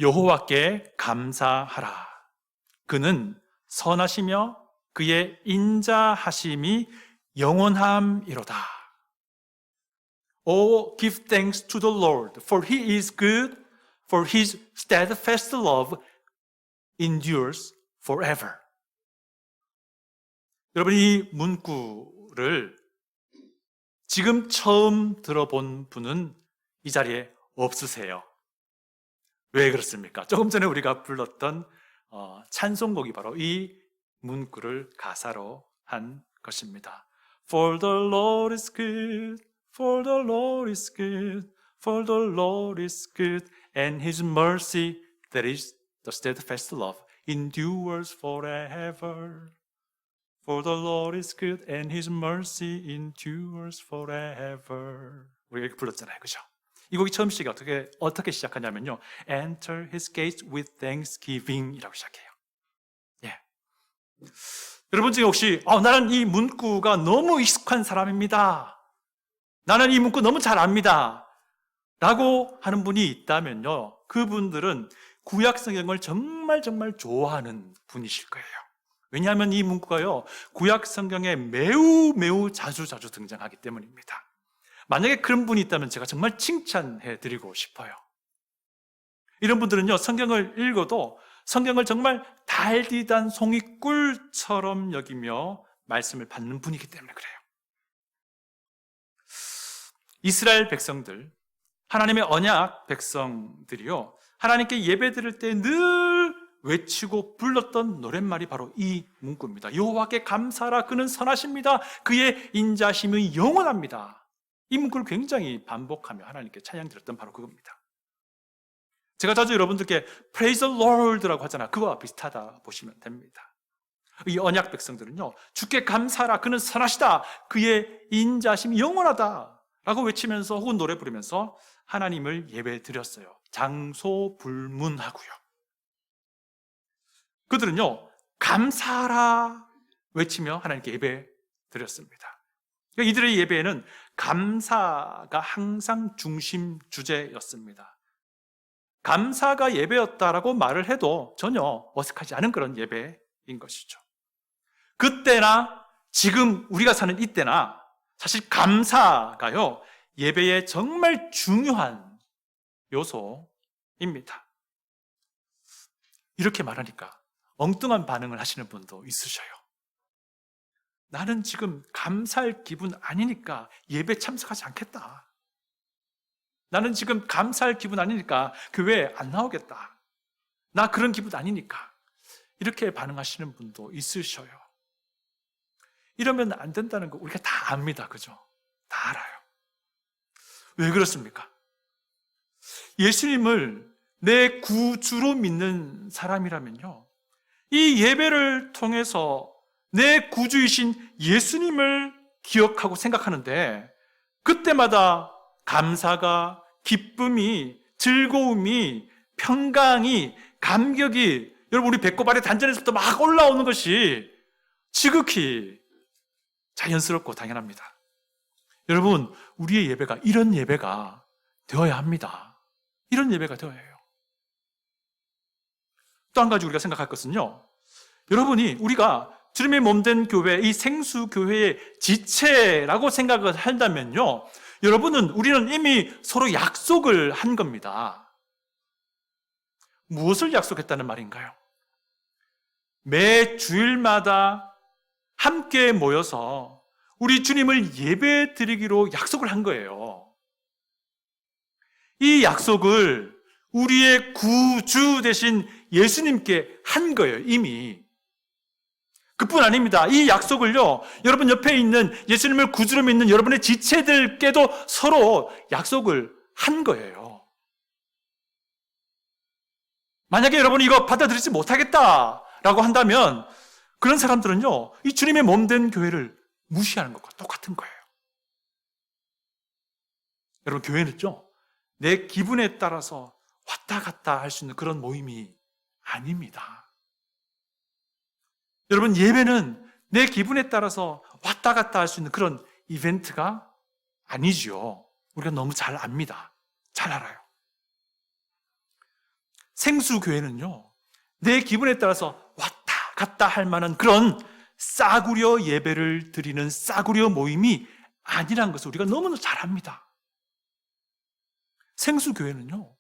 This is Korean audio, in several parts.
여호와께 감사하라. 그는 선하시며 그의 인자하심이 영원함이로다. Oh, give thanks to the Lord, for he is good, for his steadfast love endures forever. 여러분, 이 문구를 지금 처음 들어본 분은 이 자리에 없으세요. 왜 그렇습니까? 조금 전에 우리가 불렀던 찬송곡이 바로 이 문구를 가사로 한 것입니다. For the Lord is good, for the Lord is good, for the Lord is good, and His mercy, that is the steadfast love, endures forever. For the Lord is good, and His mercy endures forever. 우리가 이렇게 불렀잖아요, 그죠? 이 곡이 처음 시작이 어떻게 시작하냐면요, Enter His gates with thanksgiving이라고 시작해요. 예. 여러분 중에 혹시 나는 이 문구가 너무 익숙한 사람입니다, 나는 이 문구 너무 잘 압니다 라고 하는 분이 있다면요, 그분들은 구약 성경을 정말 좋아하는 분이실 거예요. 왜냐하면 이 문구가요, 구약 성경에 매우 자주 등장하기 때문입니다. 만약에 그런 분이 있다면 제가 정말 칭찬해 드리고 싶어요. 이런 분들은요, 성경을 읽어도 성경을 정말 달디단 송이꿀처럼 여기며 말씀을 받는 분이기 때문에 그래요. 이스라엘 백성들, 하나님의 언약 백성들이요, 하나님께 예배 드릴 때 늘 외치고 불렀던 노랫말이 바로 이 문구입니다. 여호와께 감사하라, 그는 선하십니다, 그의 인자심이 영원합니다. 이 문구를 굉장히 반복하며 하나님께 찬양 드렸던 바로 그겁니다. 제가 자주 여러분들께 Praise the Lord라고 하잖아요. 그거와 비슷하다 보시면 됩니다. 이 언약 백성들은요, 주께 감사하라, 그는 선하시다, 그의 인자심이 영원하다 라고 외치면서 혹은 노래 부르면서 하나님을 예배 드렸어요. 장소불문하고요. 그들은요, 감사하라 외치며 하나님께 예배 드렸습니다. 이들의 예배에는 감사가 항상 중심 주제였습니다. 감사가 예배였다라고 말을 해도 전혀 어색하지 않은 그런 예배인 것이죠. 그때나 지금 우리가 사는 이때나 사실 감사가요, 예배의 정말 중요한 요소입니다. 이렇게 말하니까 엉뚱한 반응을 하시는 분도 있으셔요. 나는 지금 감사할 기분 아니니까 예배 참석하지 않겠다. 나는 지금 감사할 기분 아니니까 교회에 안 나오겠다. 나 그런 기분 아니니까. 이렇게 반응하시는 분도 있으셔요. 이러면 안 된다는 거 우리가 다 압니다. 그죠? 다 알아요. 왜 그렇습니까? 예수님을 내 구주로 믿는 사람이라면요, 이 예배를 통해서 내 구주이신 예수님을 기억하고 생각하는데 그때마다 감사가, 기쁨이, 즐거움이, 평강이, 감격이 여러분 우리 배꼽 아래 단전에서부터 막 올라오는 것이 지극히 자연스럽고 당연합니다. 여러분, 우리의 예배가 이런 예배가 되어야 합니다. 이런 예배가 되어야 해요. 또 한 가지 우리가 생각할 것은요, 여러분이 우리가 주님의 몸된 교회, 이 생수교회의 지체라고 생각을 한다면요, 우리는 이미 서로 약속을 한 겁니다. 무엇을 약속했다는 말인가요? 매 주일마다 함께 모여서 우리 주님을 예배 드리기로 약속을 한 거예요. 이 약속을 우리의 구주 되신 예수님께 한 거예요, 이미. 그뿐 아닙니다. 이 약속을요, 여러분 옆에 있는 예수님을 구주로 믿는 여러분의 지체들께도 서로 약속을 한 거예요. 만약에 여러분이 이거 받아들이지 못하겠다라고 한다면 그런 사람들은요, 이 주님의 몸된 교회를 무시하는 것과 똑같은 거예요. 여러분, 교회는요, 내 기분에 따라서 왔다 갔다 할 수 있는 그런 모임이 아닙니다. 여러분, 예배는 내 기분에 따라서 왔다 갔다 할 수 있는 그런 이벤트가 아니지요. 우리가 너무 잘 압니다. 잘 알아요. 생수교회는요, 내 기분에 따라서 왔다 갔다 할 만한 그런 싸구려 예배를 드리는 싸구려 모임이 아니란 것을 우리가 너무나 잘 압니다. 생수교회는요,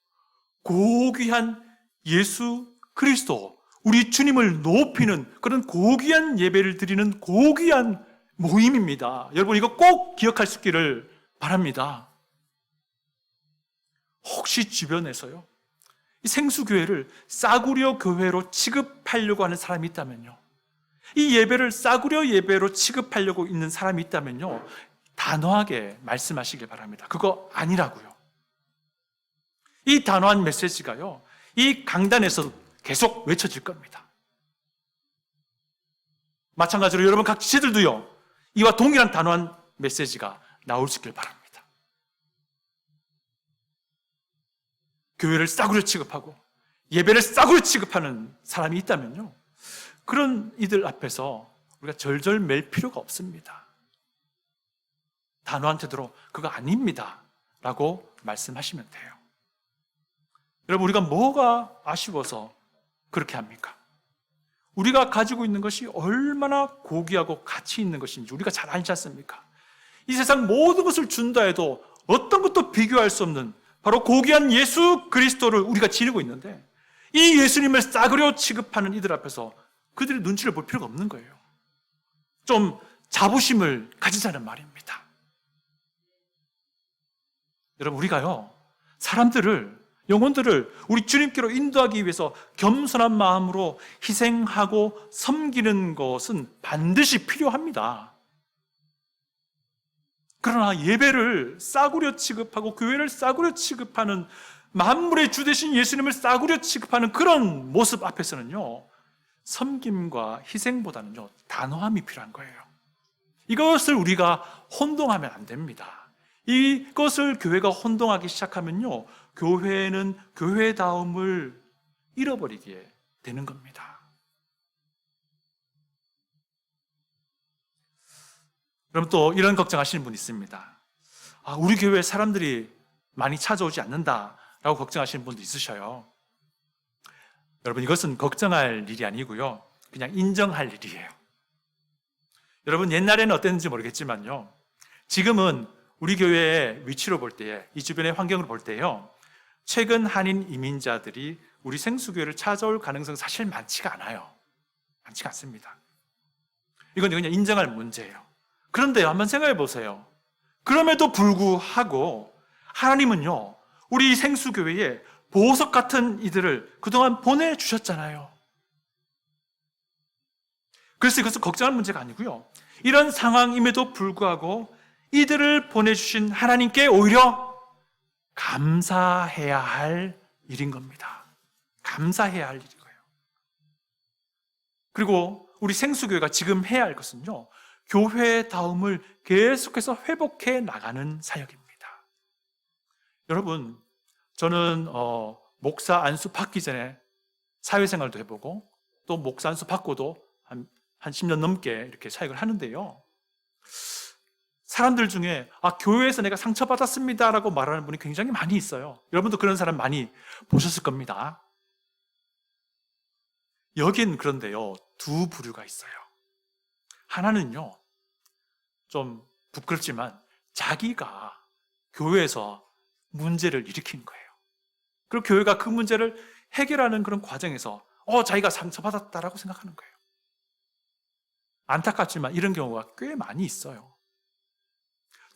고귀한 예수 그리스도, 우리 주님을 높이는 그런 고귀한 예배를 드리는 고귀한 모임입니다. 여러분, 이거 꼭 기억할 수 있기를 바랍니다. 혹시 주변에서요, 이 생수교회를 싸구려 교회로 취급하려고 하는 사람이 있다면요, 이 예배를 싸구려 예배로 취급하려고 있는 사람이 있다면요, 단호하게 말씀하시길 바랍니다. 그거 아니라고요. 이 단호한 메시지가요, 이 강단에서 계속 외쳐질 겁니다. 마찬가지로 여러분 각 지체들도요, 이와 동일한 단호한 메시지가 나올 수 있길 바랍니다. 교회를 싸구려 취급하고 예배를 싸구려 취급하는 사람이 있다면요, 그런 이들 앞에서 우리가 절절 맬 필요가 없습니다. 단호한 태도로 그거 아닙니다 라고 말씀하시면 돼요. 여러분, 우리가 뭐가 아쉬워서 그렇게 합니까? 우리가 가지고 있는 것이 얼마나 고귀하고 가치 있는 것인지 우리가 잘 알지 않습니까? 이 세상 모든 것을 준다 해도 어떤 것도 비교할 수 없는 바로 고귀한 예수 그리스도를 우리가 지니고 있는데, 이 예수님을 싸구려 취급하는 이들 앞에서 그들의 눈치를 볼 필요가 없는 거예요. 좀 자부심을 가지자는 말입니다. 여러분, 우리가요, 사람들을, 영혼들을 우리 주님께로 인도하기 위해서 겸손한 마음으로 희생하고 섬기는 것은 반드시 필요합니다. 그러나 예배를 싸구려 취급하고 교회를 싸구려 취급하는, 만물의 주 되신 예수님을 싸구려 취급하는 그런 모습 앞에서는요, 섬김과 희생보다는요, 단호함이 필요한 거예요. 이것을 우리가 혼동하면 안 됩니다. 이것을 교회가 혼동하기 시작하면요, 교회는 교회다움을 잃어버리게 되는 겁니다. 그럼 또 이런 걱정하시는 분이 있습니다. 우리 교회에 사람들이 많이 찾아오지 않는다라고 걱정하시는 분도 있으셔요. 여러분, 이것은 걱정할 일이 아니고요, 그냥 인정할 일이에요. 여러분, 옛날에는 어땠는지 모르겠지만요, 지금은 우리 교회의 위치로 볼 때에, 이 주변의 환경을 볼 때요, 최근 한인 이민자들이 우리 생수교회를 찾아올 가능성은 사실 많지가 않아요. 많지가 않습니다. 이건 그냥 인정할 문제예요. 그런데 한번 생각해 보세요. 그럼에도 불구하고 하나님은요, 우리 생수교회에 보석 같은 이들을 그동안 보내주셨잖아요. 그래서 이것은 걱정할 문제가 아니고요, 이런 상황임에도 불구하고 이들을 보내주신 하나님께 오히려 감사해야 할 일인 겁니다. 감사해야 할 일인 거예요. 그리고 우리 생수교회가 지금 해야 할 것은요, 교회다움을 계속해서 회복해 나가는 사역입니다. 여러분, 저는 목사 안수 받기 전에 사회생활도 해보고, 또 목사 안수 받고도 한 10년 넘게 이렇게 사역을 하는데요, 사람들 중에 교회에서 내가 상처받았습니다 라고 말하는 분이 굉장히 많이 있어요. 여러분도 그런 사람 많이 보셨을 겁니다. 여긴 그런데요, 두 부류가 있어요. 하나는요, 좀 부끄럽지만 자기가 교회에서 문제를 일으킨 거예요. 그리고 교회가 그 문제를 해결하는 그런 과정에서 자기가 상처받았다라고 생각하는 거예요. 안타깝지만 이런 경우가 꽤 많이 있어요.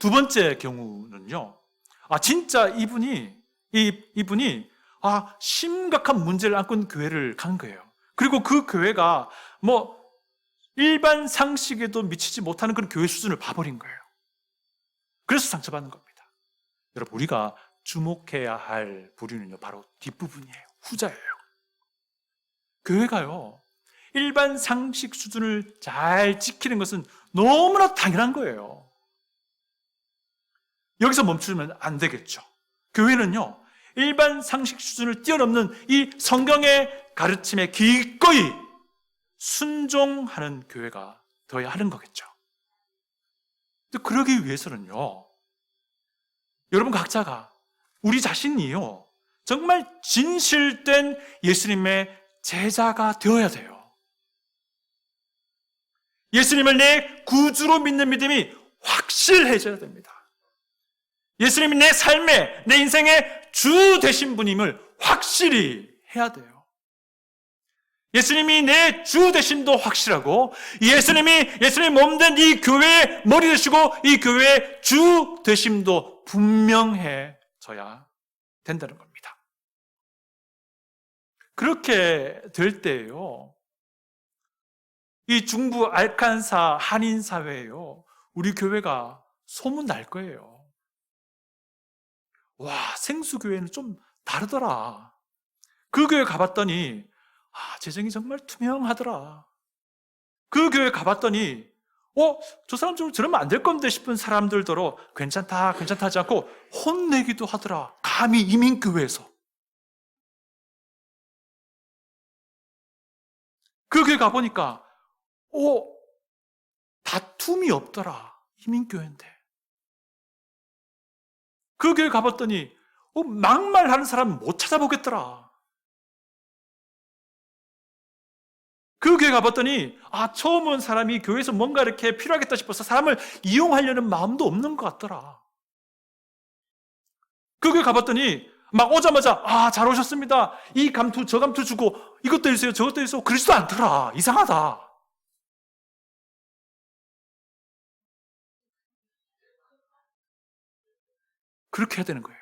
두 번째 경우는요, 진짜 이분이 심각한 문제를 안고 교회를 간 거예요. 그리고 그 교회가 일반 상식에도 미치지 못하는 그런 교회 수준을 봐버린 거예요. 그래서 상처받는 겁니다. 여러분, 우리가 주목해야 할 부류는요, 바로 뒷부분이에요. 후자예요. 교회가요, 일반 상식 수준을 잘 지키는 것은 너무나 당연한 거예요. 여기서 멈추면 안 되겠죠. 교회는요, 일반 상식 수준을 뛰어넘는 이 성경의 가르침에 기꺼이 순종하는 교회가 되어야 하는 거겠죠. 그러기 위해서는요, 여러분 각자가, 우리 자신이요, 정말 진실된 예수님의 제자가 되어야 돼요. 예수님을 내 구주로 믿는 믿음이 확실해져야 됩니다. 예수님이 내 삶의, 내 인생의 주 되신 분임을 확실히 해야 돼요. 예수님이 내 주 되심도 확실하고, 예수님이 몸된 이 교회의 머리 되시고 이 교회의 주 되심도 분명해져야 된다는 겁니다. 그렇게 될 때예요, 이 중부 알칸사 한인 사회에요, 우리 교회가 소문 날 거예요. 와, 생수교회는 좀 다르더라. 그 교회 가봤더니 재정이 정말 투명하더라. 그 교회 가봤더니 저 사람 좀 저러면 안 될 건데 싶은 사람들더러 괜찮다 하지 않고 혼내기도 하더라. 감히 이민교회에서. 그 교회 가보니까 다툼이 없더라. 이민교회인데. 그 교회 가봤더니 막말하는 사람 못 찾아보겠더라. 그 교회 가봤더니 처음 온 사람이 교회에서 뭔가 이렇게 필요하겠다 싶어서 사람을 이용하려는 마음도 없는 것 같더라. 그 교회 가봤더니 막 오자마자 잘 오셨습니다, 이 감투 저 감투 주고 이것도 해주세요 저것도 해주세요 그러지도 않더라. 이상하다. 그렇게 해야 되는 거예요.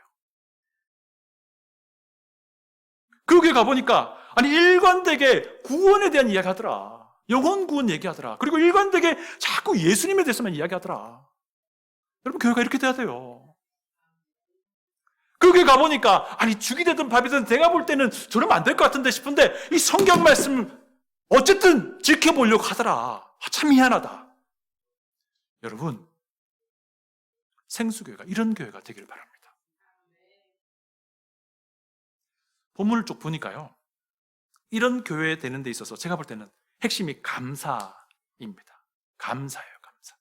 그 교회 가보니까 일관되게 구원에 대한 이야기 하더라. 영혼 구원 얘기하더라. 그리고 일관되게 자꾸 예수님에 대해서만 이야기하더라. 여러분, 교회가 이렇게 돼야 돼요. 그 교회 가보니까 죽이 되든 밥이 되든 내가 볼 때는 저러면 안 될 것 같은데 싶은데 이 성경 말씀을 어쨌든 지켜보려고 하더라. 참 미안하다. 여러분, 생수교회가 이런 교회가 되기를 바랍니다. 본문을 쭉 보니까요, 이런 교회 되는 데 있어서 제가 볼 때는 핵심이 감사입니다. 감사예요, 감사.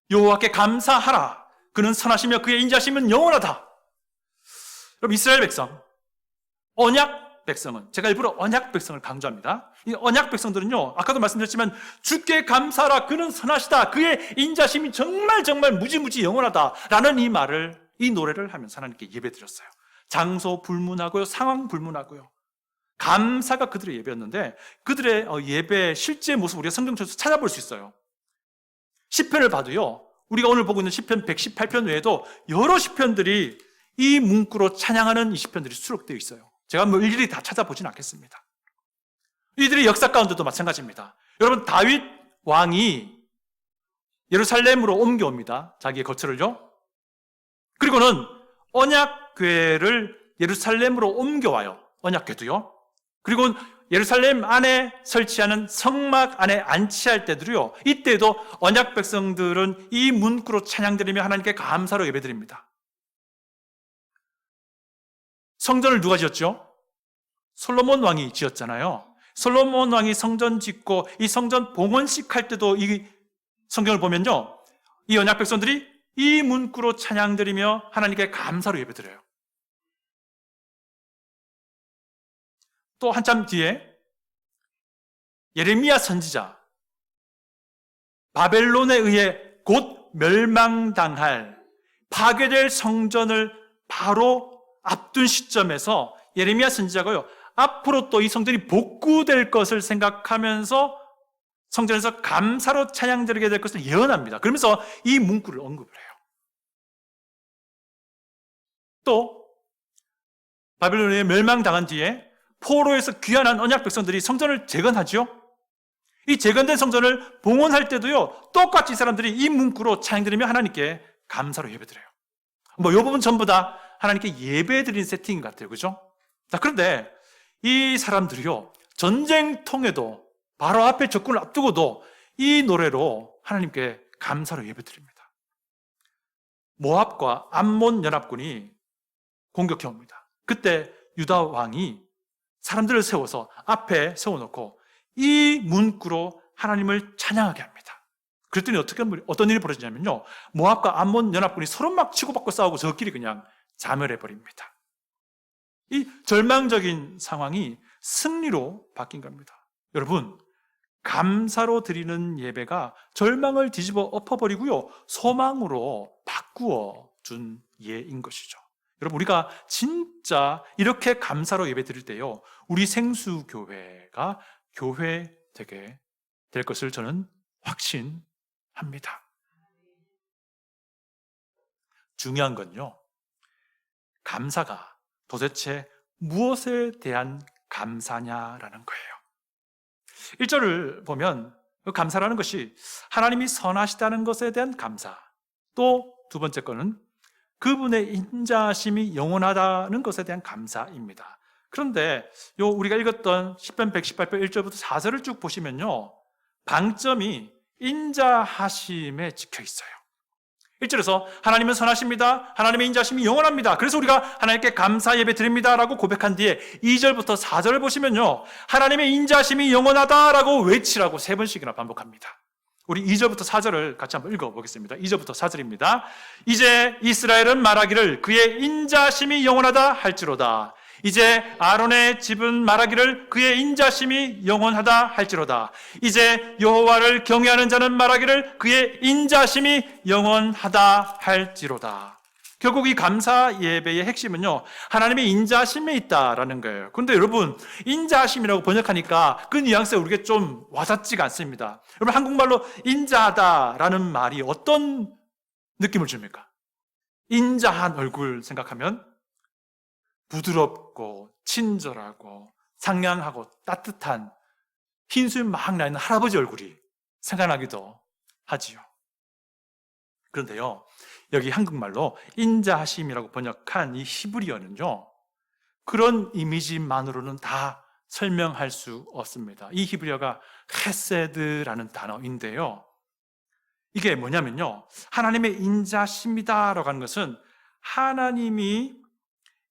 여호와께 감사하라. 그는 선하시며 그의 인자심은 영원하다. 여러분, 이스라엘 백성, 언약 백성은, 제가 일부러 언약 백성을 강조합니다. 이 언약 백성들은요, 아까도 말씀드렸지만 주께 감사하라. 그는 선하시다. 그의 인자심이 정말 무지무지 영원하다. 라는 이 노래를 하면서 하나님께 예배드렸어요. 장소 불문하고요, 상황 불문하고요. 감사가 그들의 예배였는데 그들의 예배 실제 모습 우리가 성경책에서 찾아볼 수 있어요. 시편을 봐도요, 우리가 오늘 보고 있는 시편 118편 외에도 여러 시편들이 이 문구로 찬양하는 이 시편들이 수록되어 있어요. 제가 일일이 다 찾아보진 않겠습니다. 이들의 역사 가운데도 마찬가지입니다. 여러분, 다윗 왕이 예루살렘으로 옮겨옵니다. 자기의 거처를요. 그리고는 언약궤를 예루살렘으로 옮겨와요. 언약궤도요. 그리고 예루살렘 안에 설치하는 성막 안에 안치할 때도요, 이때도 언약 백성들은 이 문구로 찬양드리며 하나님께 감사로 예배드립니다. 성전을 누가 지었죠? 솔로몬 왕이 지었잖아요. 솔로몬 왕이 성전 짓고 이 성전 봉헌식 할 때도 이 성경을 보면요, 이 언약 백성들이 이 문구로 찬양드리며 하나님께 감사로 예배드려요. 또 한참 뒤에 예레미야 선지자, 바벨론에 의해 곧 멸망당할 파괴될 성전을 바로 앞둔 시점에서 예레미야 선지자가요, 앞으로 또 이 성전이 복구될 것을 생각하면서 성전에서 감사로 찬양드리게 될 것을 예언합니다. 그러면서 이 문구를 언급을 해요. 또 바벨론에 멸망당한 뒤에 포로에서 귀환한 언약 백성들이 성전을 재건하죠. 이 재건된 성전을 봉헌할 때도요, 똑같이 이 사람들이 이 문구로 찬양드리며 하나님께 감사로 예배드려요. 이 부분 전부 다 하나님께 예배드리는 세팅인 것 같아요. 그죠? 자, 그런데 이 사람들이요, 전쟁통에도 바로 앞에 적군을 앞두고도 이 노래로 하나님께 감사로 예배드립니다. 모압과 암몬 연합군이 공격해 옵니다. 그때 유다 왕이 사람들을 세워서 앞에 세워놓고 이 문구로 하나님을 찬양하게 합니다. 그랬더니 어떤 일이 벌어지냐면요, 모압과 암몬 연합군이 서로 막 치고받고 싸우고 저끼리 그냥 자멸해 버립니다. 이 절망적인 상황이 승리로 바뀐 겁니다. 여러분, 감사로 드리는 예배가 절망을 뒤집어 엎어버리고요, 소망으로 바꾸어 준 예인 것이죠. 여러분, 우리가 진짜 이렇게 감사로 예배 드릴 때요, 우리 생수교회가 교회 되게 될 것을 저는 확신합니다. 중요한 건요, 감사가 도대체 무엇에 대한 감사냐라는 거예요. 1절을 보면 그 감사라는 것이 하나님이 선하시다는 것에 대한 감사, 또 두 번째 거는 그분의 인자하심이 영원하다는 것에 대한 감사입니다. 그런데 우리가 읽었던 시편 118편 1절부터 4절을 쭉 보시면요, 방점이 인자하심에 찍혀 있어요. 1절에서 하나님은 선하십니다, 하나님의 인자하심이 영원합니다, 그래서 우리가 하나님께 감사 예배 드립니다 라고 고백한 뒤에 2절부터 4절을 보시면요, 하나님의 인자하심이 영원하다라고 외치라고 3번씩이나 반복합니다. 우리 2절부터 4절을 같이 한번 읽어보겠습니다. 2절부터 4절입니다. 이제 이스라엘은 말하기를 그의 인자하심이 영원하다 할지로다. 이제 아론의 집은 말하기를 그의 인자심이 영원하다 할지로다. 이제 여호와를 경외하는 자는 말하기를 그의 인자심이 영원하다 할지로다. 결국 이 감사 예배의 핵심은요, 하나님의 인자심에 있다라는 거예요. 그런데 여러분, 인자심이라고 번역하니까 그 뉘앙스가 우리에게 좀 와닿지가 않습니다. 여러분, 한국말로 인자하다라는 말이 어떤 느낌을 줍니까? 인자한 얼굴 생각하면 부드럽고 친절하고 상냥하고 따뜻한 흰수염 막 나는 할아버지 얼굴이 생각나기도 하지요. 그런데요, 여기 한국말로 인자하심이라고 번역한 이 히브리어는요, 그런 이미지만으로는 다 설명할 수 없습니다. 이 히브리어가 헤세드라는 단어인데요, 이게 뭐냐면요, 하나님의 인자심이다라고 하는 것은 하나님이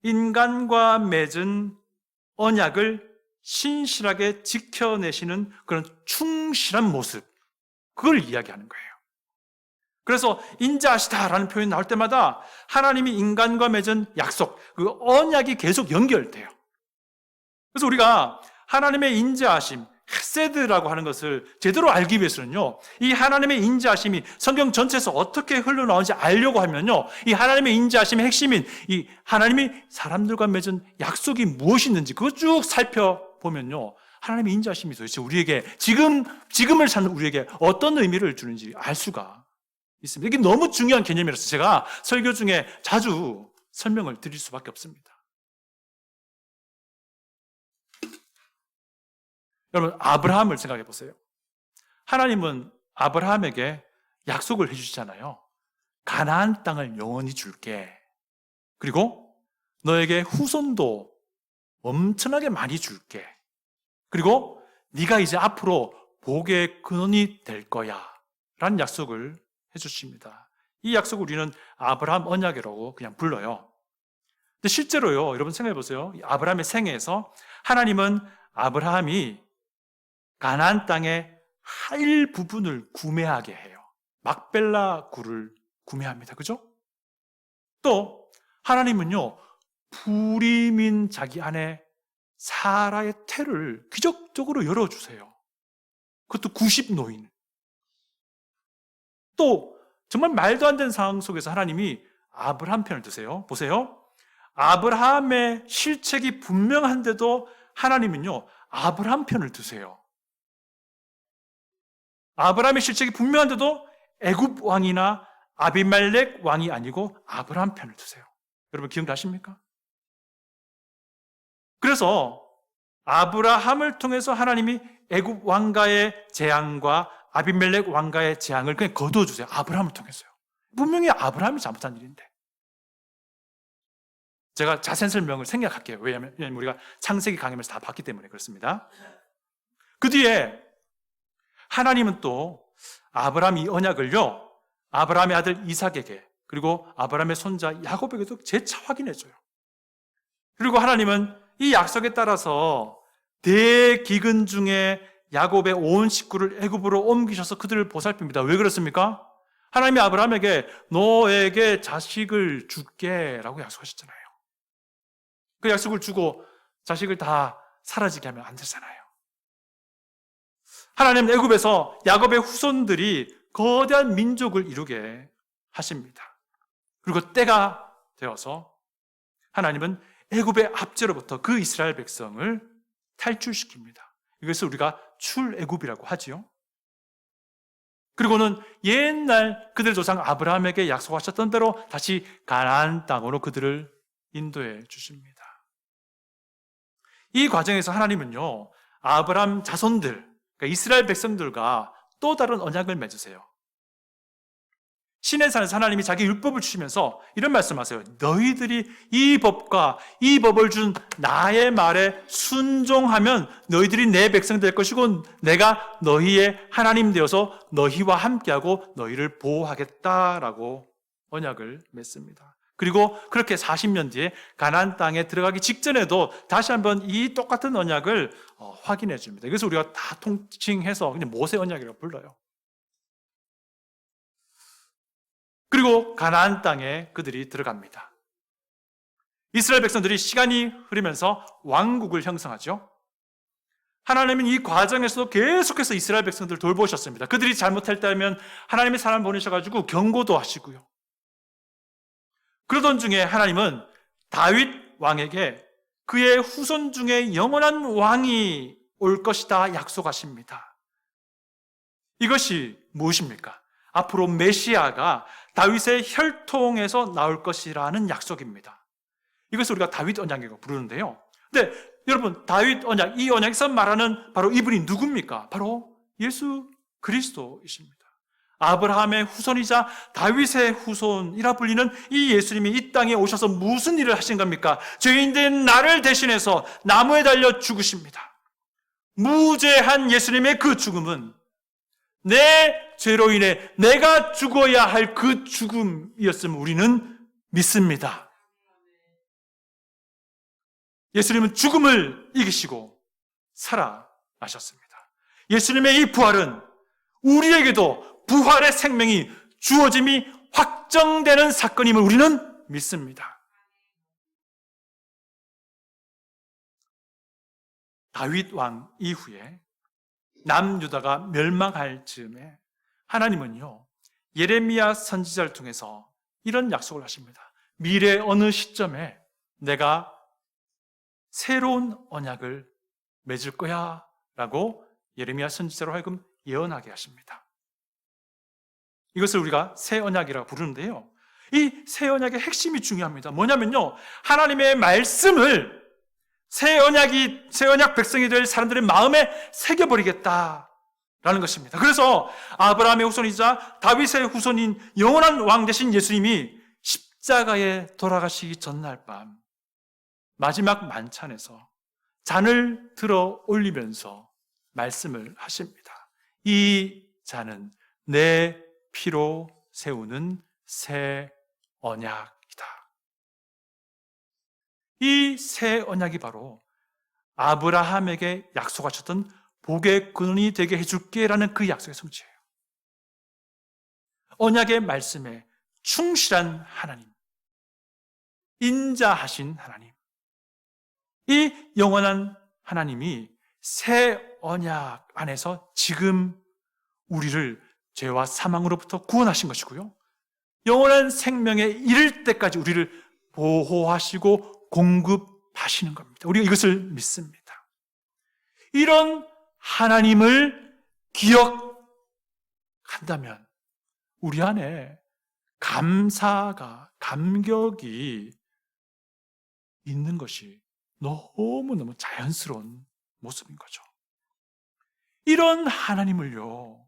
인간과 맺은 언약을 신실하게 지켜내시는 그런 충실한 모습, 그걸 이야기하는 거예요. 그래서 인자하시다라는 표현이 나올 때마다 하나님이 인간과 맺은 약속, 그 언약이 계속 연결돼요. 그래서 우리가 하나님의 인자하심, 헤세드라고 하는 것을 제대로 알기 위해서는요, 이 하나님의 인자하심이 성경 전체에서 어떻게 흘러나오는지 알려고 하면요, 이 하나님의 인자하심의 핵심인 이 하나님이 사람들과 맺은 약속이 무엇이 있는지 그거 쭉 살펴보면요, 하나님의 인자하심이 도대체 우리에게 지금을 사는 우리에게 어떤 의미를 주는지 알 수가 있습니다. 이게 너무 중요한 개념이라서 제가 설교 중에 자주 설명을 드릴 수밖에 없습니다. 여러분, 아브라함을 생각해 보세요. 하나님은 아브라함에게 약속을 해주시잖아요. 가나안 땅을 영원히 줄게. 그리고 너에게 후손도 엄청나게 많이 줄게. 그리고 네가 이제 앞으로 복의 근원이 될 거야 라는 약속을 해주십니다. 이 약속을 우리는 아브라함 언약이라고 그냥 불러요. 근데 실제로요, 여러분 생각해 보세요. 아브라함의 생애에서 하나님은 아브라함이 가나안 땅의 할 부분을 구매하게 해요. 막벨라 굴을 구매합니다. 그죠? 또 하나님은요, 불임인 자기 아내 사라의 태를 기적적으로 열어주세요. 그것도 90노인. 또 정말 말도 안 되는 상황 속에서 하나님이 아브라함 편을 드세요. 보세요. 아브라함의 실책이 분명한데도 하나님은요, 아브라함 편을 드세요. 아브라함의 실책이 분명한데도 애굽 왕이나 아비멜렉 왕이 아니고 아브라함 편을 드세요. 여러분 기억나십니까? 그래서 아브라함을 통해서 하나님이 애굽 왕가의 재앙과 아비멜렉 왕가의 재앙을 그냥 거두어주세요. 아브라함을 통해서요. 분명히 아브라함이 잘못한 일인데. 제가 자세한 설명을 생략할게요. 왜냐하면 우리가 창세기 강의에서 다 봤기 때문에 그렇습니다. 그 뒤에 하나님은 또 아브라함 이 언약을요, 아브라함의 아들 이삭에게, 그리고 아브라함의 손자 야곱에게도 재차 확인해줘요. 그리고 하나님은 이 약속에 따라서 대기근 중에 야곱의 온 식구를 애굽으로 옮기셔서 그들을 보살핍니다. 왜 그렇습니까? 하나님이 아브라함에게 너에게 자식을 줄게 라고 약속하셨잖아요. 그 약속을 주고 자식을 다 사라지게 하면 안 되잖아요. 하나님은 애굽에서 야곱의 후손들이 거대한 민족을 이루게 하십니다. 그리고 때가 되어서 하나님은 애굽의 압제로부터 그 이스라엘 백성을 탈출시킵니다. 이것을 우리가 출애굽이라고 하지요. 그리고는 옛날 그들 조상 아브라함에게 약속하셨던 대로 다시 가나안 땅으로 그들을 인도해 주십니다. 이 과정에서 하나님은요, 아브라함 자손들, 그러니까 이스라엘 백성들과 또 다른 언약을 맺으세요. 시내산에서 하나님이 자기 율법을 주시면서 이런 말씀하세요. 너희들이 이 법과 이 법을 준 나의 말에 순종하면 너희들이 내 백성 될 것이고 내가 너희의 하나님 되어서 너희와 함께하고 너희를 보호하겠다라고 언약을 맺습니다. 그리고 그렇게 40년 뒤에 가나안 땅에 들어가기 직전에도 다시 한번 이 똑같은 언약을 확인해 줍니다. 그래서 우리가 다 통칭해서 그냥 모세 언약이라고 불러요. 그리고 가나안 땅에 그들이 들어갑니다. 이스라엘 백성들이 시간이 흐르면서 왕국을 형성하죠. 하나님은 이 과정에서도 계속해서 이스라엘 백성들을 돌보셨습니다. 그들이 잘못할 때면 하나님의 사람 보내셔가지고 경고도 하시고요. 그러던 중에 하나님은 다윗 왕에게 그의 후손 중에 영원한 왕이 올 것이다 약속하십니다. 이것이 무엇입니까? 앞으로 메시아가 다윗의 혈통에서 나올 것이라는 약속입니다. 이것을 우리가 다윗 언약이라고 부르는데요. 근데 여러분, 다윗 언약, 이 언약에서 말하는 바로 이분이 누굽니까? 바로 예수 그리스도이십니다. 아브라함의 후손이자 다윗의 후손이라 불리는 이 예수님이 이 땅에 오셔서 무슨 일을 하신 겁니까? 죄인된 나를 대신해서 나무에 달려 죽으십니다. 무죄한 예수님의 그 죽음은 내 죄로 인해 내가 죽어야 할 그 죽음이었음을 우리는 믿습니다. 예수님은 죽음을 이기시고 살아나셨습니다. 예수님의 이 부활은 우리에게도 부활의 생명이 주어짐이 확정되는 사건임을 우리는 믿습니다. 다윗 왕 이후에 남유다가 멸망할 즈음에 하나님은요, 예레미야 선지자를 통해서 이런 약속을 하십니다. 미래 어느 시점에 내가 새로운 언약을 맺을 거야 라고 예레미야 선지자로 하여금 예언하게 하십니다. 이것을 우리가 새 언약이라고 부르는데요, 이 새 언약의 핵심이 중요합니다. 뭐냐면요, 하나님의 말씀을 새 언약 백성이 될 사람들의 마음에 새겨버리겠다라는 것입니다. 그래서 아브라함의 후손이자 다윗의 후손인 영원한 왕 되신 예수님이 십자가에 돌아가시기 전날 밤 마지막 만찬에서 잔을 들어 올리면서 말씀을 하십니다. 이 잔은 내 피로 세우는 새 언약이다. 이 새 언약이 바로 아브라함에게 약속하셨던 복의 근원이 되게 해줄게라는 그 약속의 성취예요. 언약의 말씀에 충실한 하나님, 인자하신 하나님, 이 영원한 하나님이 새 언약 안에서 지금 우리를 죄와 사망으로부터 구원하신 것이고요, 영원한 생명에 이를 때까지 우리를 보호하시고 공급하시는 겁니다. 우리가 이것을 믿습니다. 이런 하나님을 기억한다면 우리 안에 감격이 있는 것이 너무너무 자연스러운 모습인 거죠. 이런 하나님을요,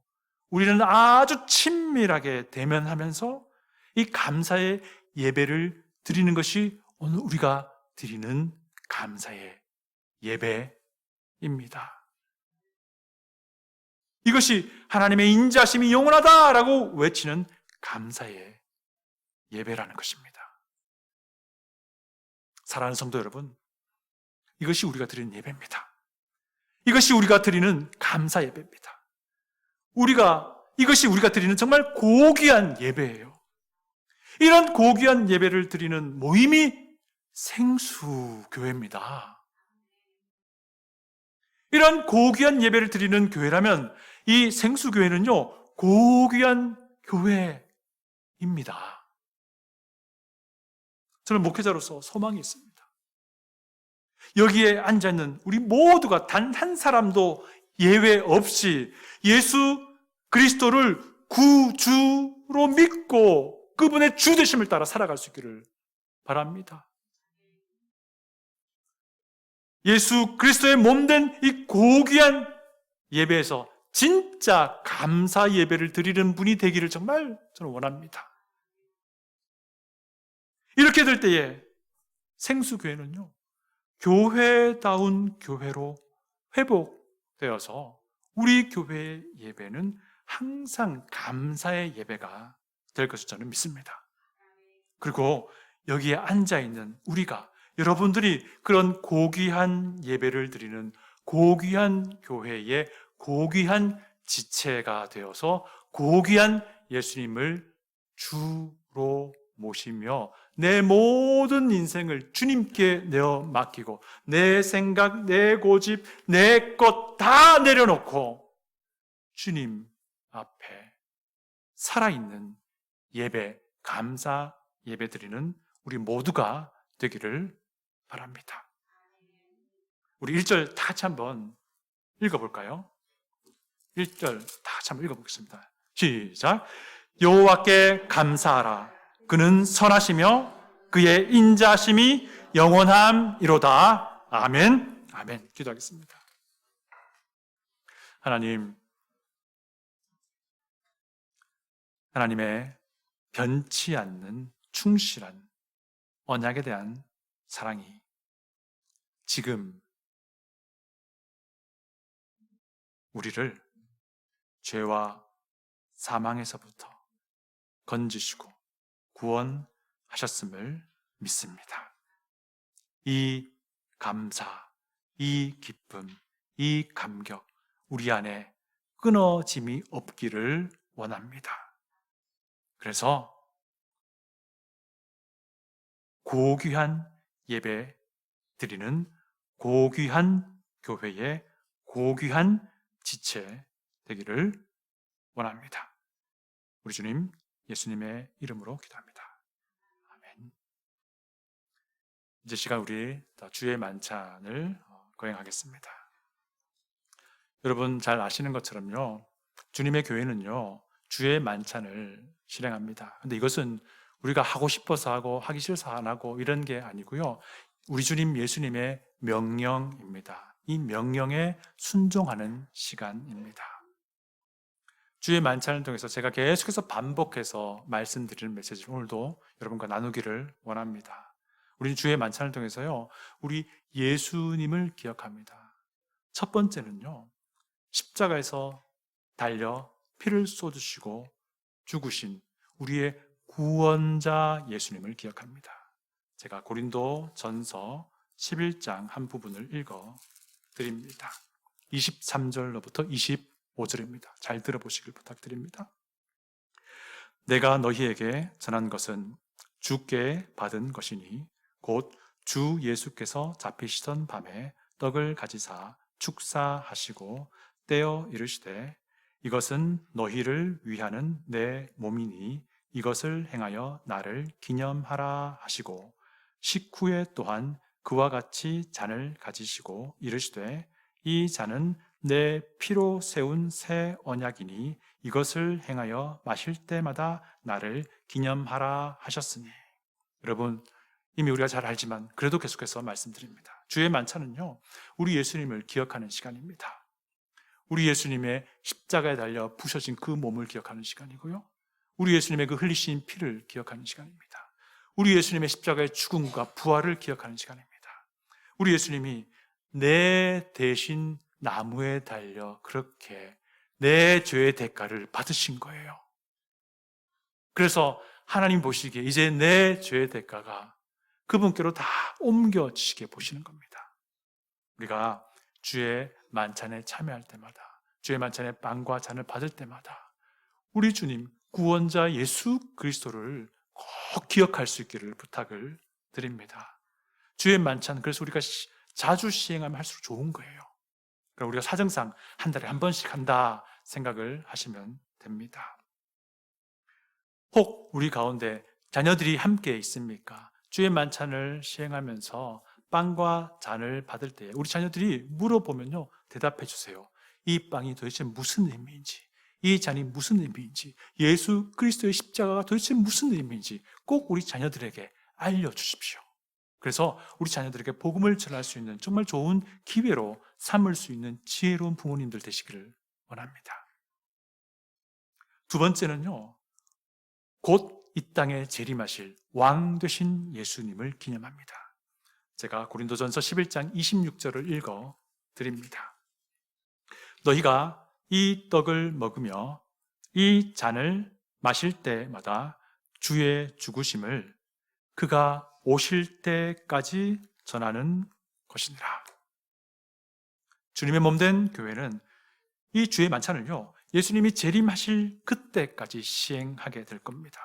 우리는 아주 친밀하게 대면하면서 이 감사의 예배를 드리는 것이 오늘 우리가 드리는 감사의 예배입니다. 이것이 하나님의 인자심이 영원하다라고 외치는 감사의 예배라는 것입니다. 사랑하는 성도 여러분, 이것이 우리가 드리는 예배입니다. 이것이 우리가 드리는 감사 예배입니다. 이것이 우리가 드리는 정말 고귀한 예배예요. 이런 고귀한 예배를 드리는 모임이 생수교회입니다. 이런 고귀한 예배를 드리는 교회라면 이 생수교회는요, 고귀한 교회입니다. 저는 목회자로서 소망이 있습니다. 여기에 앉아있는 우리 모두가 단 한 사람도 예외 없이 예수 그리스도를 구주로 믿고 그분의 주되심을 따라 살아갈 수 있기를 바랍니다. 예수 그리스도의 몸된 이 고귀한 예배에서 진짜 감사 예배를 드리는 분이 되기를 정말 저는 원합니다. 이렇게 될 때에 생수교회는요, 교회다운 교회로 회복되어서 우리 교회의 예배는 항상 감사의 예배가 될 것을 저는 믿습니다. 그리고 여기에 앉아있는 우리가, 여러분들이 그런 고귀한 예배를 드리는 고귀한 교회의 고귀한 지체가 되어서 고귀한 예수님을 주로 모시며 내 모든 인생을 주님께 내어 맡기고 내 생각, 내 고집, 내 것 다 내려놓고 주님 앞에 살아있는 예배, 감사 예배 드리는 우리 모두가 되기를 바랍니다. 우리 1절 다 같이 한번 읽어볼까요? 1절 다 같이 한번 읽어보겠습니다. 시작. 여호와께 감사하라. 그는 선하시며 그의 인자심이 영원함이로다. 아멘. 아멘. 기도하겠습니다. 하나님의 변치 않는 충실한 언약에 대한 사랑이 지금 우리를 죄와 사망에서부터 건지시고 구원하셨음을 믿습니다. 이 감사, 이 기쁨, 이 감격 우리 안에 끊어짐이 없기를 원합니다. 그래서 고귀한 예배 드리는 고귀한 교회의 고귀한 지체 되기를 원합니다. 우리 주님 예수님의 이름으로 기도합니다. 아멘. 이제 시간 우리 주의 만찬을 거행하겠습니다. 여러분 잘 아시는 것처럼요, 주님의 교회는요 주의 만찬을 실행합니다. 근데 이것은 우리가 하고 싶어서 하고 하기 싫어서 안 하고 이런 게 아니고요, 우리 주님 예수님의 명령입니다. 이 명령에 순종하는 시간입니다. 주의 만찬을 통해서 제가 계속해서 반복해서 말씀드리는 메시지를 오늘도 여러분과 나누기를 원합니다. 우리는 주의 만찬을 통해서요, 우리 예수님을 기억합니다. 첫 번째는요, 십자가에서 달려 피를 쏟으시고 죽으신 우리의 구원자 예수님을 기억합니다. 제가 고린도 전서 11장 한 부분을 읽어 드립니다. 23절로부터 25절입니다. 잘 들어보시길 부탁드립니다. 내가 너희에게 전한 것은 주께 받은 것이니 곧 주 예수께서 잡히시던 밤에 떡을 가지사 축사하시고 떼어 이르시되 이것은 너희를 위하는 내 몸이니 이것을 행하여 나를 기념하라 하시고 식후에 또한 그와 같이 잔을 가지시고 이르시되 이 잔은 내 피로 세운 새 언약이니 이것을 행하여 마실 때마다 나를 기념하라 하셨으니. 여러분 이미 우리가 잘 알지만 그래도 계속해서 말씀드립니다. 주의 만찬은요 우리 예수님을 기억하는 시간입니다. 우리 예수님의 십자가에 달려 부셔진 그 몸을 기억하는 시간이고요, 우리 예수님의 그 흘리신 피를 기억하는 시간입니다. 우리 예수님의 십자가의 죽음과 부활을 기억하는 시간입니다. 우리 예수님이 내 대신 나무에 달려 그렇게 내 죄의 대가를 받으신 거예요. 그래서 하나님 보시기에 이제 내 죄의 대가가 그분께로 다 옮겨지시게 보시는 겁니다. 우리가 주의 만찬에 참여할 때마다, 주의 만찬의 빵과 잔을 받을 때마다 우리 주님 구원자 예수 그리스도를 꼭 기억할 수 있기를 부탁을 드립니다. 주의 만찬, 그래서 우리가 자주 시행하면 할수록 좋은 거예요. 그럼 우리가 사정상 한 달에 한 번씩 한다 생각을 하시면 됩니다. 혹 우리 가운데 자녀들이 함께 있습니까? 주의 만찬을 시행하면서 빵과 잔을 받을 때 우리 자녀들이 물어보면요, 대답해 주세요. 이 빵이 도대체 무슨 의미인지, 이 잔이 무슨 의미인지, 예수 그리스도의 십자가가 도대체 무슨 의미인지 꼭 우리 자녀들에게 알려주십시오. 그래서 우리 자녀들에게 복음을 전할 수 있는 정말 좋은 기회로 삼을 수 있는 지혜로운 부모님들 되시기를 원합니다. 두 번째는요, 곧 이 땅에 재림하실 왕 되신 예수님을 기념합니다. 제가 고린도전서 11장 26절을 읽어 드립니다. 너희가 이 떡을 먹으며 이 잔을 마실 때마다 주의 죽으심을 그가 오실 때까지 전하는 것이니라. 주님의 몸된 교회는 이 주의 만찬을요, 예수님이 재림하실 그때까지 시행하게 될 겁니다.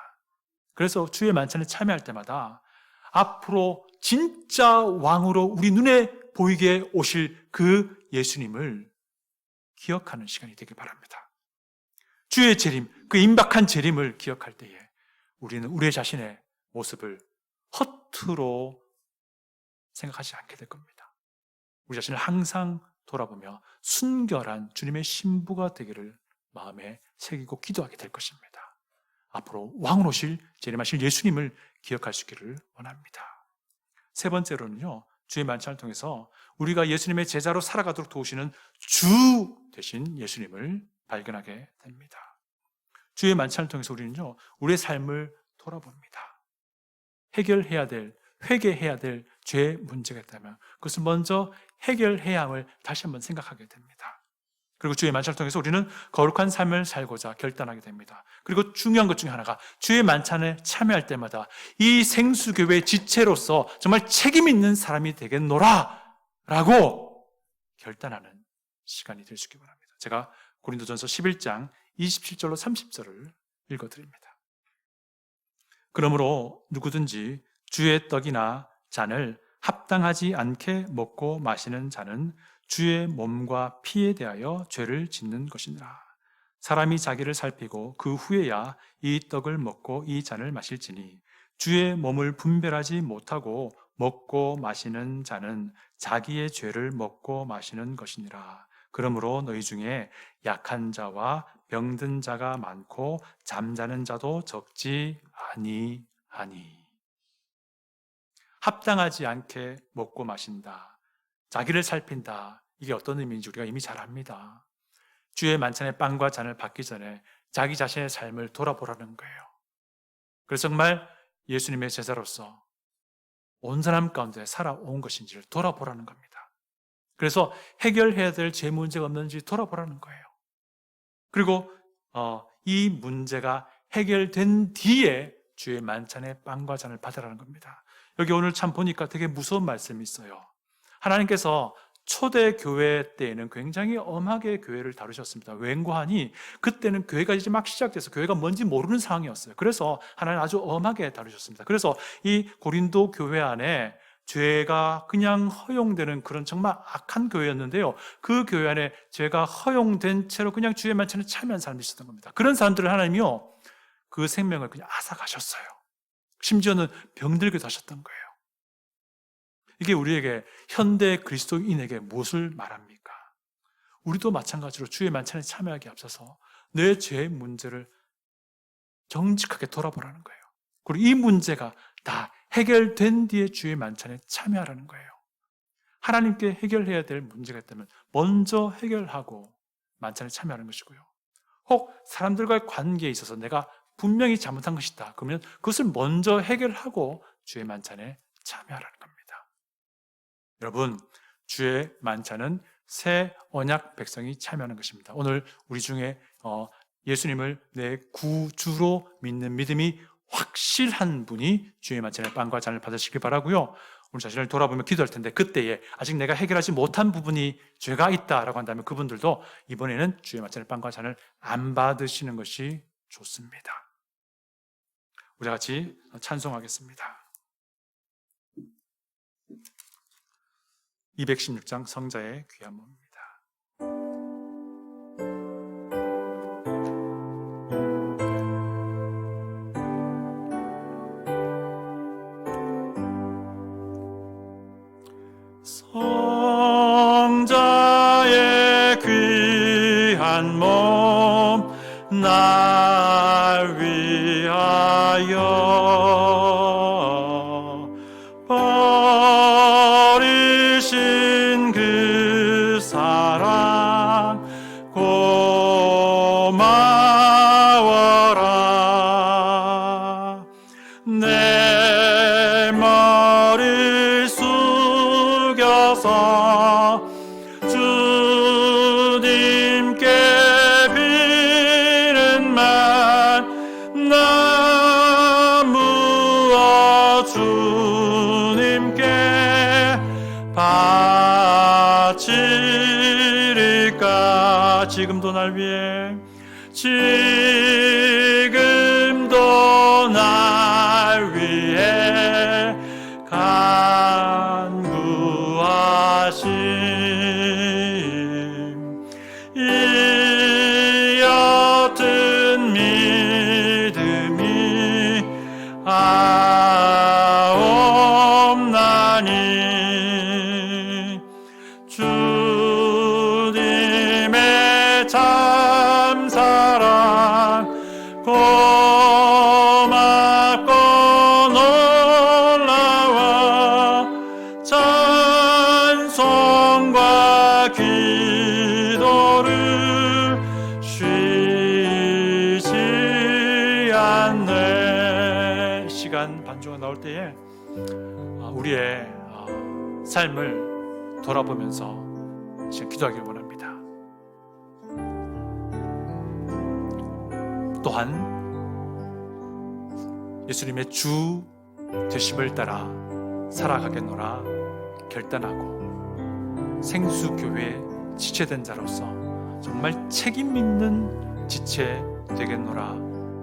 그래서 주의 만찬에 참여할 때마다 앞으로 진짜 왕으로 우리 눈에 보이게 오실 그 예수님을 기억하는 시간이 되길 바랍니다. 주의 재림, 그 임박한 재림을 기억할 때에 우리는 우리 자신의 모습을 허투루 생각하지 않게 될 겁니다. 우리 자신을 항상 돌아보며 순결한 주님의 신부가 되기를 마음에 새기고 기도하게 될 것입니다. 앞으로 왕으로 오실 재림하실 예수님을 기억할 수 있기를 원합니다. 세 번째로는요, 주의 만찬을 통해서 우리가 예수님의 제자로 살아가도록 도우시는 주 되신 예수님을 발견하게 됩니다. 주의 만찬을 통해서 우리는요, 우리의 삶을 돌아봅니다. 해결해야 될, 회개해야 될 죄의 문제가 있다면 그것을 먼저 해결해야 함을 다시 한번 생각하게 됩니다. 그리고 주의 만찬을 통해서 우리는 거룩한 삶을 살고자 결단하게 됩니다. 그리고 중요한 것 중에 하나가 주의 만찬에 참여할 때마다 이 생수교회의 지체로서 정말 책임 있는 사람이 되겠노라 라고 결단하는 시간이 될 수 있기 바랍니다. 제가 고린도전서 11장 27절로 30절을 읽어드립니다. 그러므로 누구든지 주의 떡이나 잔을 합당하지 않게 먹고 마시는 자는 주의 몸과 피에 대하여 죄를 짓는 것이니라. 사람이 자기를 살피고 그 후에야 이 떡을 먹고 이 잔을 마실지니 주의 몸을 분별하지 못하고 먹고 마시는 자는 자기의 죄를 먹고 마시는 것이니라. 그러므로 너희 중에 약한 자와 병든 자가 많고 잠자는 자도 적지 아니하니. 합당하지 않게 먹고 마신다, 자기를 살핀다, 이게 어떤 의미인지 우리가 이미 잘 압니다. 주의 만찬의 빵과 잔을 받기 전에 자기 자신의 삶을 돌아보라는 거예요. 그래서 정말 예수님의 제자로서 온 사람 가운데 살아온 것인지를 돌아보라는 겁니다. 그래서 해결해야 될 죄 문제가 없는지 돌아보라는 거예요. 그리고 이 문제가 해결된 뒤에 주의 만찬의 빵과 잔을 받으라는 겁니다. 여기 오늘 참 보니까 되게 무서운 말씀이 있어요. 하나님께서 초대교회 때에는 굉장히 엄하게 교회를 다루셨습니다. 웬고하니 그때는 교회가 이제 막 시작돼서 교회가 뭔지 모르는 상황이었어요. 그래서 하나님 아주 엄하게 다루셨습니다. 그래서 이 고린도 교회 안에 죄가 그냥 허용되는 그런 정말 악한 교회였는데요, 그 교회 안에 죄가 허용된 채로 그냥 주의 만찬에 참여한 사람들이 있었던 겁니다. 그런 사람들을 하나님이요, 그 생명을 그냥 앗아가셨어요. 심지어는 병들기도 하셨던 거예요. 이게 우리에게, 현대 그리스도인에게 무엇을 말합니까? 우리도 마찬가지로 주의 만찬에 참여하기에 앞서서 내 죄의 문제를 정직하게 돌아보라는 거예요. 그리고 이 문제가 다 해결된 뒤에 주의 만찬에 참여하라는 거예요. 하나님께 해결해야 될 문제가 있다면 먼저 해결하고 만찬에 참여하는 것이고요. 혹 사람들과의 관계에 있어서 내가 분명히 잘못한 것이다, 그러면 그것을 먼저 해결하고 주의 만찬에 참여하라는 겁니다. 여러분, 주의 만찬은 새 언약 백성이 참여하는 것입니다. 오늘 우리 중에 예수님을 내 구주로 믿는 믿음이 확실한 분이 주의 만찬의 빵과 잔을 받으시길 바라고요. 우리 자신을 돌아보며 기도할 텐데 그때에 아직 내가 해결하지 못한 부분이 죄가 있다라고 한다면 그분들도 이번에는 주의 만찬의 빵과 잔을 안 받으시는 것이 좋습니다. 우리 같이 찬송하겠습니다. 216장 성자의 귀한 몸입니다. 성자의 귀한 몸 날 위하여 버리신 그 사랑 고마워라. 내 머리 숙여서 주님께 비는 말 나 무엇 주님께 바치리까. 지금도 날 위해 지금도 날 위해 간구하심 이 옅은 믿음이 없나니 주님의 참사랑 고맙고 놀라워 찬송과 기도를 쉬지 않네. 시간 반주가 나올 때에 우리의 삶을 돌아보면서 지금 기도하길 원합니다. 또한 예수님의 주 되심을 따라 살아가겠노라 결단하고 생수교회에 지체된 자로서 정말 책임 있는 지체 되겠노라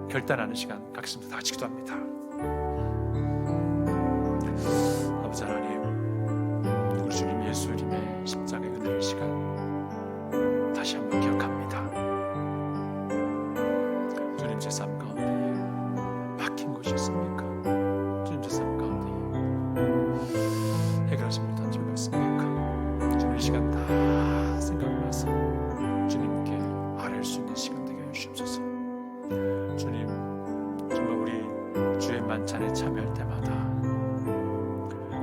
결단하는 시간 갖겠습니다. 다 같이 기도합니다. 아버지 하나님, 우리 주님 예수님의 십자가의 은혜의 시간 다시 한번 기억합니다. 주님 제 삶 가운데 막힌 것이 있습니까? 주님 제 삶 가운데 해결하지 못한 점이 있습니까? 주님 이 시간 다 생각나서 주님께 아뢰할 수 있는 시간 되게 해주시옵소서. 주님 정말 우리 주의 만찬에 참여할 때마다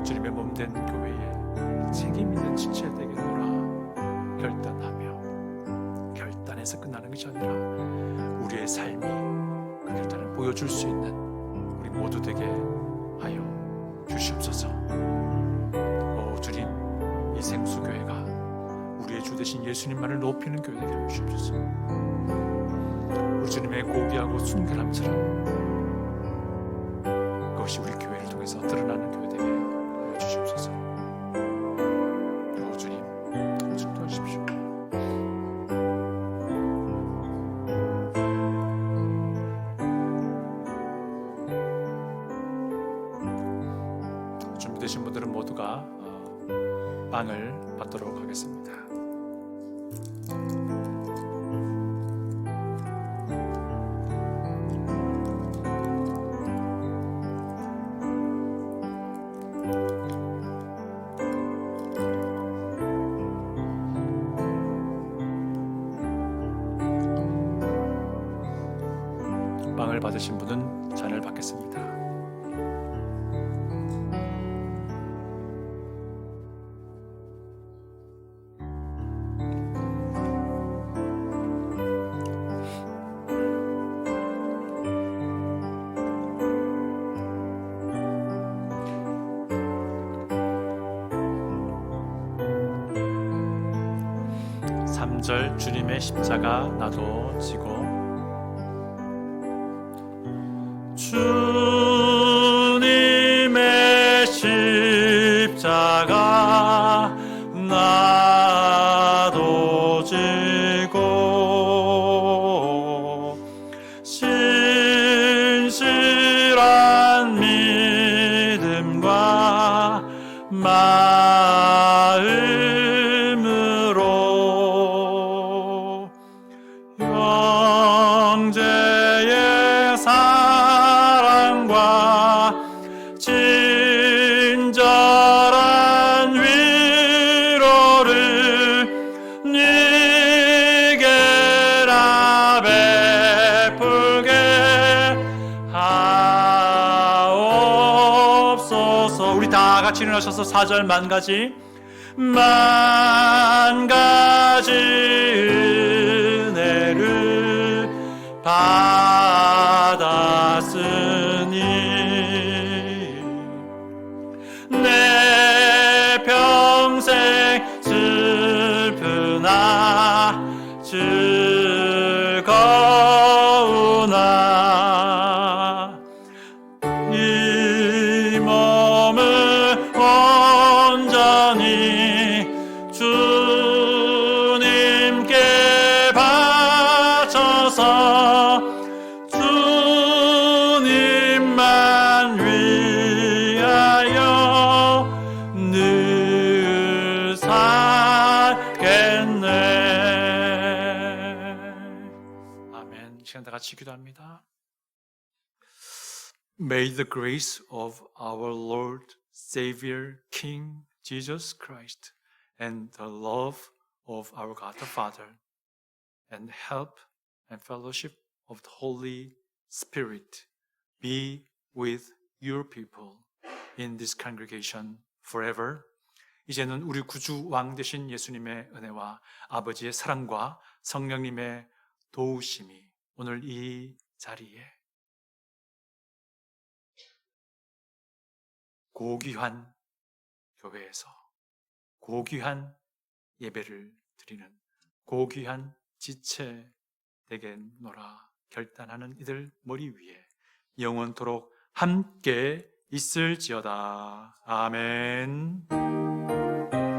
주님의 몸된 교회에 책임 있는 지체 되겠노라 결단하며, 결단해서 끝나는 것이 아니라 우리의 삶이 그 결단을 보여줄 수 있는 우리 모두 되게 하여 주시옵소서. 주님, 이 생수교회가 우리의 주 되신 예수님만을 높이는 교회 되게 하여 주시옵소서. 우리 주님의 고귀하고 순결함처럼 그것이 우리 교회를 통해서 드러나는 교회 되게 하여 주시옵소서. 주님, 좀 도와주십시오. 준비되신 분들은 모두가 빵을 받도록 하겠습니다. 빵을 받으신 분은 잔을 받겠습니다. 주님의 십자가 나도 지고 주님의 십자가 나도 지고 신실한 믿음과 마음 행하셔서 4절 만 가지 은혜를 받았으니 내 평생 슬프나 즐거우나 이 몸을 온전히 주님께 바쳐서 주님만 위하여 늘 살겠네. 아멘. 이 시간 다 같이 기도합니다. May the grace of our Lord, Savior, King Jesus Christ, and the love of our God the Father, and help and fellowship of the Holy Spirit be with your people in this congregation forever. 이제는 우리 구주 왕 되신 예수님의 은혜와 아버지의 사랑과 성령님의 도우심이 오늘 이 자리에 고귀한 교회에서 고귀한 예배를 드리는 고귀한 지체 되겠노라 결단하는 이들 머리 위에 영원토록 함께 있을지어다. 아멘.